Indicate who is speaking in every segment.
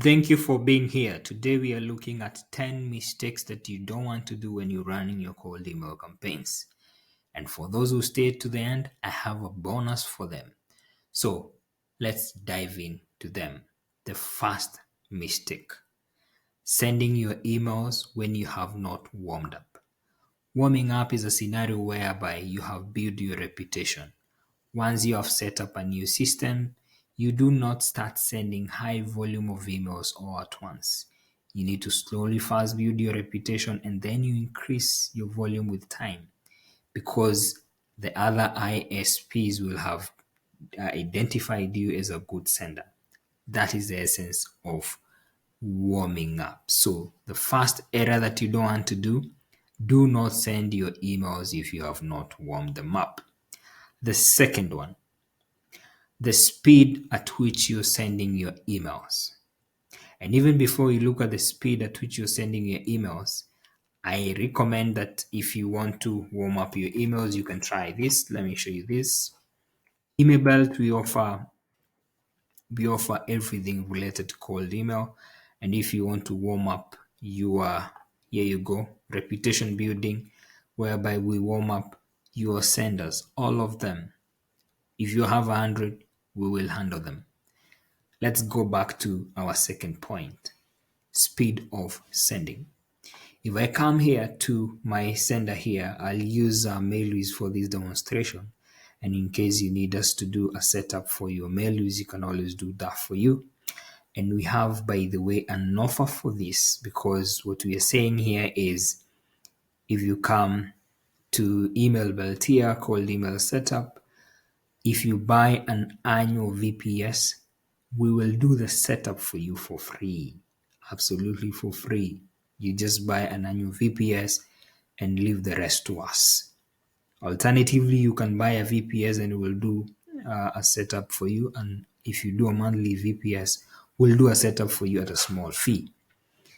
Speaker 1: Thank you for being here. Today we are looking at 10 mistakes that you don't want to do when you're running your cold email campaigns. And for those who stayed to the end, I have a bonus for them. So let's dive into them. The first mistake: sending your emails when you have not warmed up. Warming up is a scenario whereby you have built your reputation. Once you have set up a new system, you do not start sending high volume of emails all at once. You need to slowly first build your reputation and then you increase your volume with time because the other ISPs will have identified you as a good sender. That is the essence of warming up. So, the first error that you don't want to do not send your emails if you have not warmed them up. The second one: the speed at which you're sending your emails. And even before you look at the speed at which you're sending your emails, I recommend that if you want to warm up your emails, you can try this. Let me show you this. Email Belt, we offer everything related to cold email. And if you want to warm up your, here you go, reputation building, whereby we warm up your senders, all of them. If you have 100, we will handle them. Let's go back to our second point: speed of sending. If I come here to my sender here, I'll use Mailwiz for this demonstration. And in case you need us to do a setup for your Mailwiz, you can always do that for you. And we have, by the way, an offer for this, because what we are saying here is if you come to Email Belt here, called email setup, if you buy an annual VPS, we will do the setup for you for free. Absolutely for free. You just buy an annual VPS and leave the rest to us. Alternatively, you can buy a VPS and we'll do a setup for you. And if you do a monthly VPS, we'll do a setup for you at a small fee.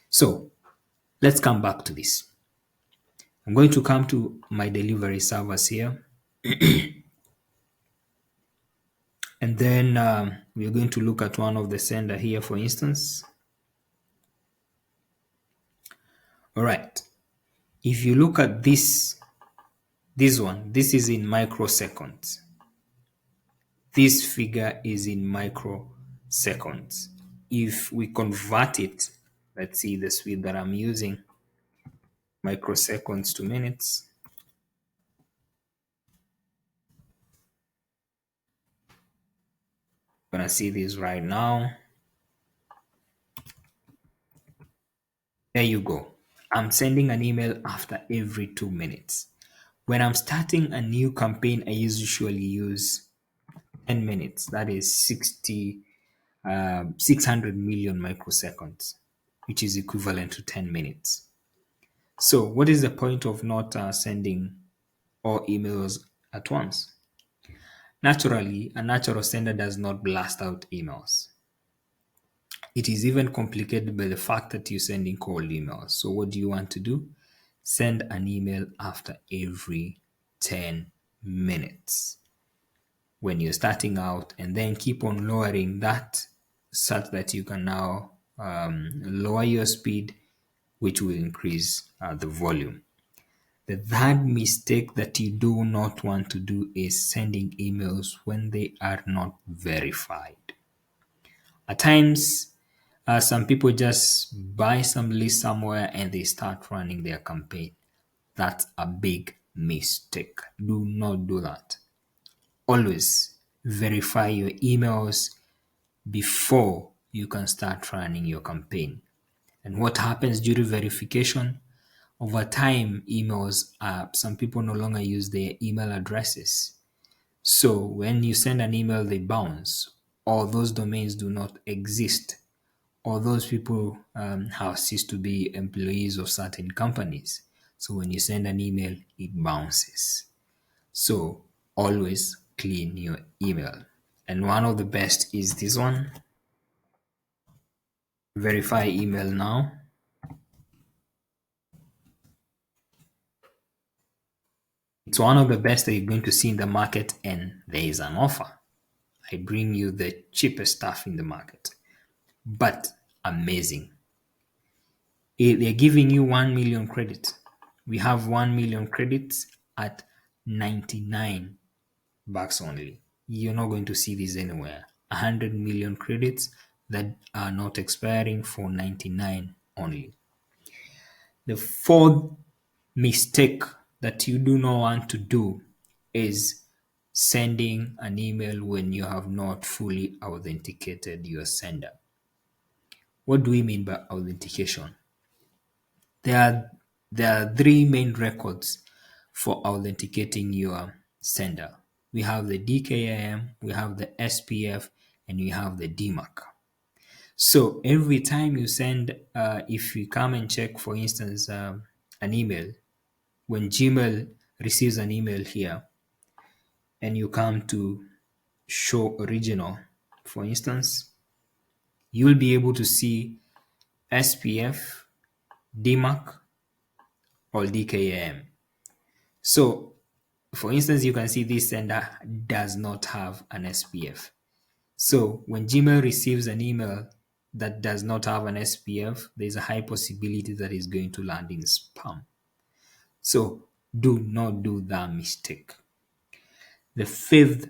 Speaker 1: So let's come back to this. I'm going to come to my delivery servers here. And then we're going to look at one of the sender here, for instance. All right. If you look at this one, this is in microseconds. This figure is in microseconds. If we convert it, let's see the speed that I'm using, microseconds to minutes. I'm gonna see this right now. There you go. I'm sending an email after every 2 minutes. When I'm starting a new campaign, I usually use 10 minutes. That is 600 million microseconds, which is equivalent to 10 minutes. So what is the point of not sending all emails at once? Naturally, a natural sender does not blast out emails. It is even complicated by the fact that you're sending cold emails. So what do you want to do? Send an email after every 10 minutes when you're starting out, and then keep on lowering that such that you can now lower your speed, which will increase the volume. The third mistake that you do not want to do is sending emails when they are not verified. At times, some people just buy some list somewhere and they start running their campaign. That's a big mistake. Do not do that. Always verify your emails before you can start running your campaign. And what happens during verification? Over time, some people no longer use their email addresses. So when you send an email, they bounce, or those domains do not exist, or those people have ceased to be employees of certain companies. So when you send an email, it bounces. So always clean your email. And one of the best is this one. Verify email now. It's one of the best that you're going to see in the market, and there is an offer. I bring you the cheapest stuff in the market. But amazing. They're giving you 1 million credit. We have 1 million credits at 99 bucks only. You're not going to see this anywhere. 100 million credits that are not expiring for 99 only. The fourth mistake that you do not want to do is sending an email when you have not fully authenticated your sender. What do we mean by authentication? There are, there are three main records for authenticating your sender. We have the DKIM, we have the SPF, and we have the DMARC. So every time you send, if you come and check, for instance, an email, when Gmail receives an email here, and you come to show original, for instance, you will be able to see SPF, DMARC, or DKIM. So, for instance, you can see this sender does not have an SPF. So, when Gmail receives an email that does not have an SPF, there's a high possibility that it's going to land in spam. So, do not do that mistake. The fifth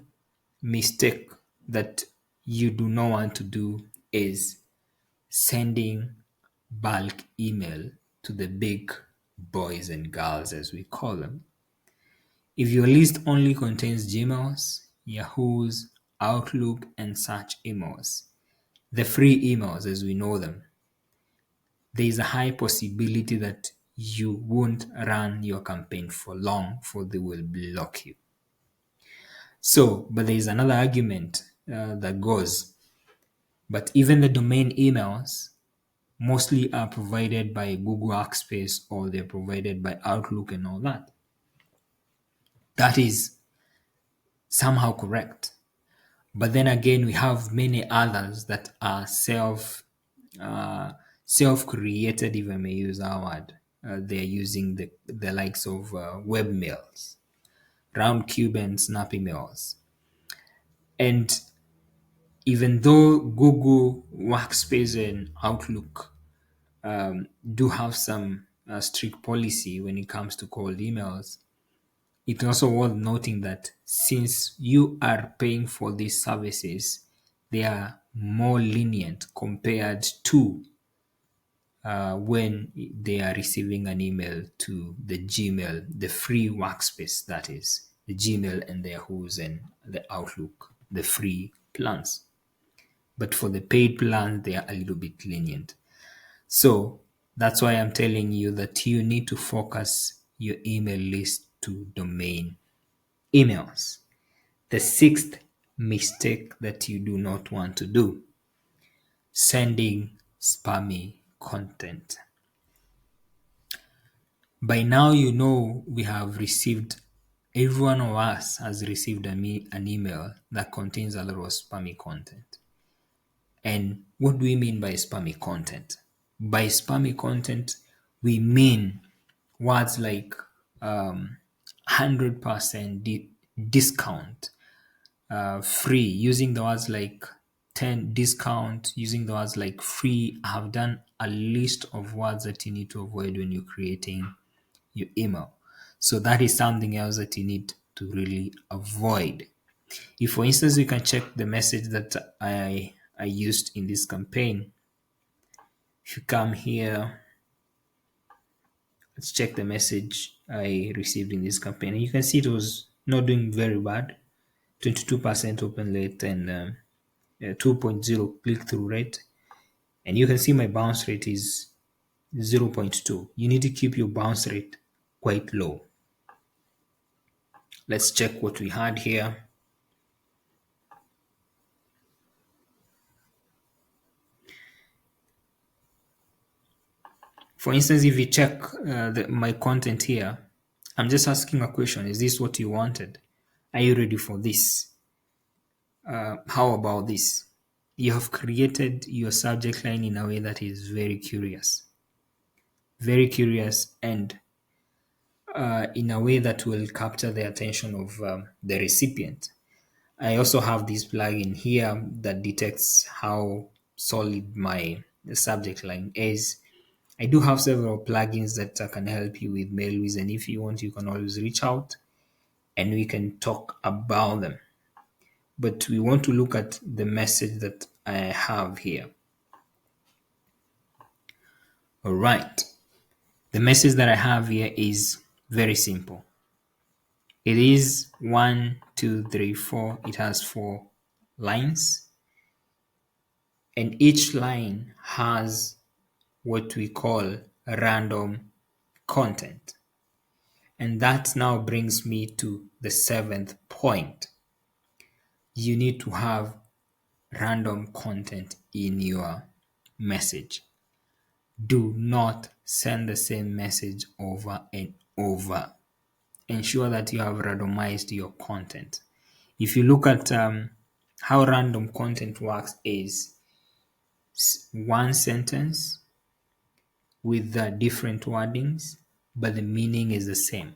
Speaker 1: mistake that you do not want to do is sending bulk email to the big boys and girls, as we call them. If your list only contains Gmails, Yahoos, Outlook, and such emails, the free emails as we know them, there is a high possibility that you won't run your campaign for long, for they will block you. So, but there is another argument that goes, but even the domain emails mostly are provided by Google Workspace, or they're provided by Outlook and all that. That is somehow correct. But then again, we have many others that are self-created, if I may use that word. They're using the likes of webmails, Roundcube, and Snappy Mails. And even though Google Workspace and Outlook do have some strict policy when it comes to cold emails, it's also worth noting that since you are paying for these services, they are more lenient compared to when they are receiving an email to the Gmail, the free workspace, that is, the Gmail and the Yahoo's and the Outlook, the free plans. But for the paid plans, they are a little bit lenient. So that's why I'm telling you that you need to focus your email list to domain emails. The sixth mistake that you do not want to do: sending spammy content. By now, you know we have received, every one of us has received an email that contains a lot of spammy content. And what do we mean by spammy content? By spammy content, we mean words like 100% discount, free, using the words like 10 discount, using the words like free. I have done a list of words that you need to avoid when you're creating your email. So that is something else that you need to really avoid. If, for instance, you can check the message that I used in this campaign. If you come here, let's check the message I received in this campaign. And you can see it was not doing very bad. 22% open rate and 2.0 click-through rate. And you can see my bounce rate is 0.2. You need to keep your bounce rate quite low. Let's check what we had here. For instance, if you check my content here, I'm just asking a question. Is this what you wanted? Are you ready for this? How about this? You have created your subject line in a way that is very curious, and in a way that will capture the attention of the recipient. I also have this plugin here that detects how solid my the subject line as I do have several plugins that can help you with Mailwiz, and if you want, you can always reach out and we can talk about them. But we want to look at the message that I have here. All right. The message that I have here is very simple. It is 1, 2, 3, 4. It has 4 lines. And each line has what we call random content. And that now brings me to the 7th point. You need to have random content in your message. Do not send the same message over and over. Ensure that you have randomized your content. If you look at how random content works is one sentence with different wordings, but the meaning is the same.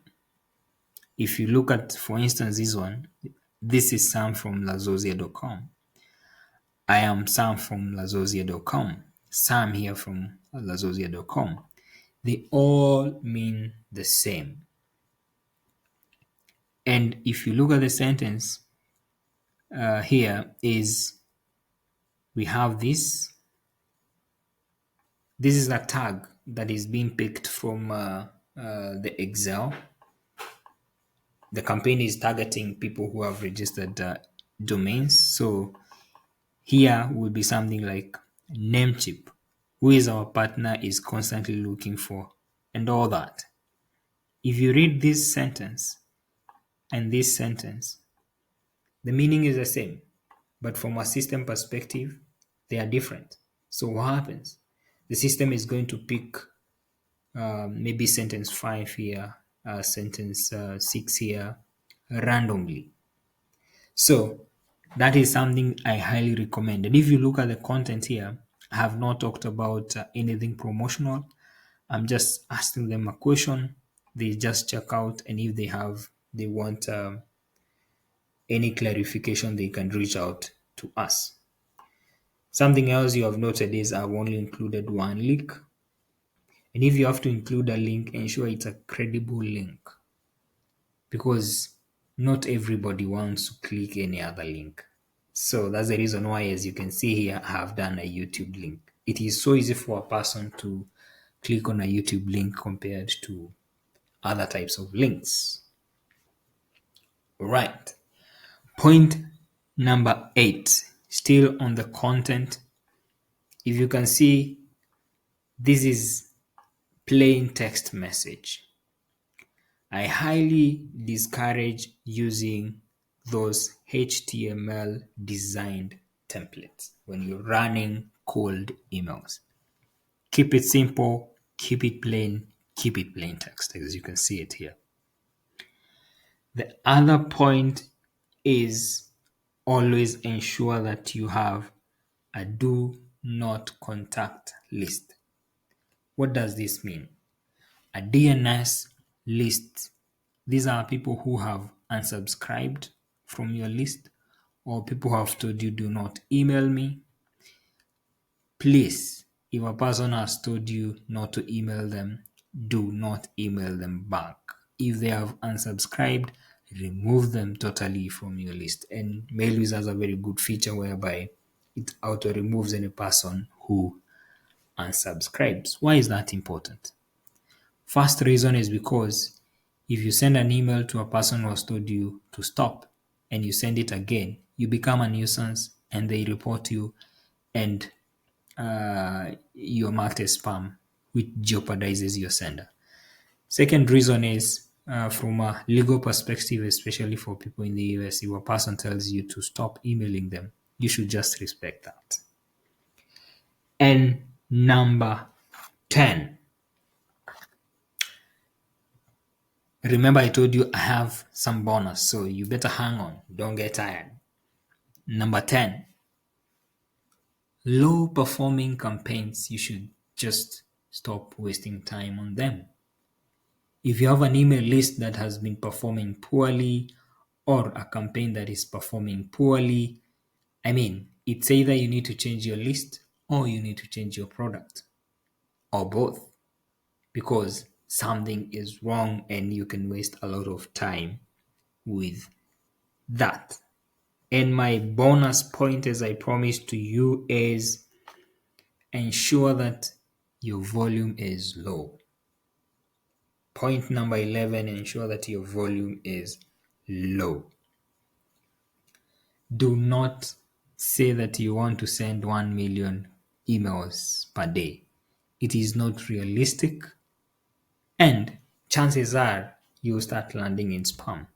Speaker 1: If you look at, for instance, this one, this is Sam from lazozia.com. I am Sam from lazozia.com. Sam here from lazozia.com. They all mean the same. And if you look at the sentence here is we have this. This is a tag that is being picked from the Excel. The campaign is targeting people who have registered domains. So here will be something like Namecheap, who is our partner, is constantly looking for, and all that. If you read this sentence and this sentence, the meaning is the same, but from a system perspective, they are different. So what happens? The system is going to pick maybe sentence 5 here, sentence 6 here, randomly. So that is something I highly recommend. And if you look at the content here, I have not talked about anything promotional. I'm just asking them a question. They just check out, and if they want any clarification, they can reach out to us. Something else you have noted is I've only included one link. And if you have to include a link, ensure it's a credible link, because not everybody wants to click any other link. So that's the reason why, as you can see here, I have done a YouTube link. It is so easy for a person to click on a YouTube link compared to other types of links. Right. Point number 8, still on the content. If you can see, this is plain text message. I highly discourage using those HTML designed templates when you're running cold emails. Keep it simple, keep it plain text, as you can see it here. The other point is always ensure that you have a do not contact list. What does this mean? A DNS list. These are people who have unsubscribed from your list, or people who have told you do not email me. Please, if a person has told you not to email them, do not email them back. If they have unsubscribed, remove them totally from your list. And Mailwiz has a very good feature whereby it auto removes any person who unsubscribes. Why is that important? First reason is because if you send an email to a person who has told you to stop and you send it again, you become a nuisance and they report you, and you're marked as spam, which jeopardizes your sender. Second reason is from a legal perspective, especially for people in the US, if a person tells you to stop emailing them, you should just respect that. And number 10. Remember, I told you I have some bonus, so you better hang on. Don't get tired. Number 10. Low performing campaigns, you should just stop wasting time on them. If you have an email list that has been performing poorly, or a campaign that is performing poorly, it's either you need to change your list or you need to change your product, or both, because something is wrong and you can waste a lot of time with that. And my bonus point, as I promised to you, is ensure that your volume is low. Point number 11, ensure that your volume is low. Do not say that you want to send 1 million emails per day. It is not realistic, and chances are you'll start landing in spam.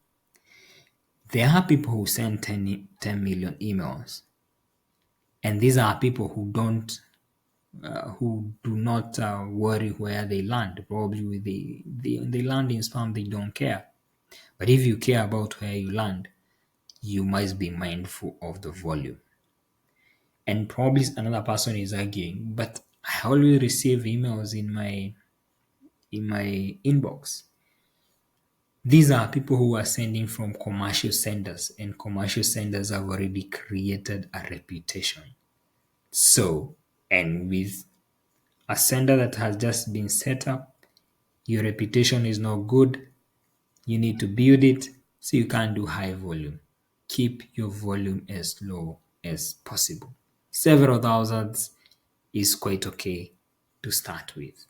Speaker 1: There are people who send 10 million emails, and these are people who do not worry where they land. Probably they land in spam, they don't care. But if you care about where you land, you must be mindful of the volume. And probably another person is arguing, but I always receive emails in my inbox. These are people who are sending from commercial senders, and commercial senders have already created a reputation. So, and with a sender that has just been set up, your reputation is not good. You need to build it so you can do high volume. Keep your volume as low as possible. Several thousands is quite okay to start with.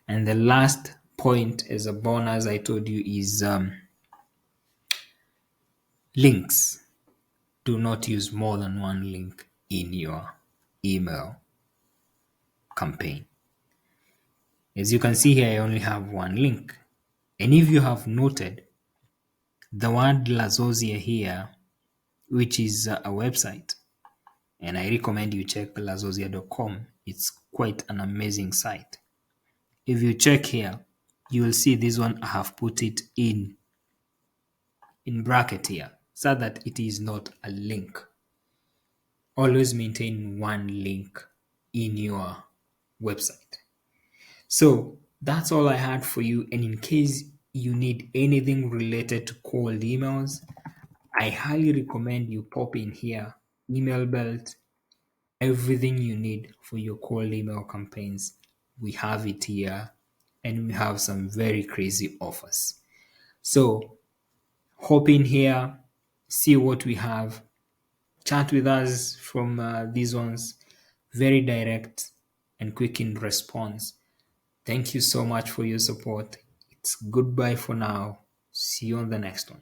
Speaker 1: And the last point as a bonus I told you is links. Do not use more than one link in your email campaign. As you can see here, I only have one link. And if you have noted, the word Lazozia here, which is a website, and I recommend you check lazozia.com. It's quite an amazing site. If you check here, you will see this one I have put it in bracket here so that it is not a link. Always maintain one link in your website. So that's all I had for you. And in case you need anything related to cold emails, I highly recommend you pop in here, Emailbelt, everything you need for your cold email campaigns. We have it here, and we have some very crazy offers. So hop in here, see what we have, chat with us from these ones. Very direct and quick in response. Thank you so much for your support. It's goodbye for now. See you on the next one.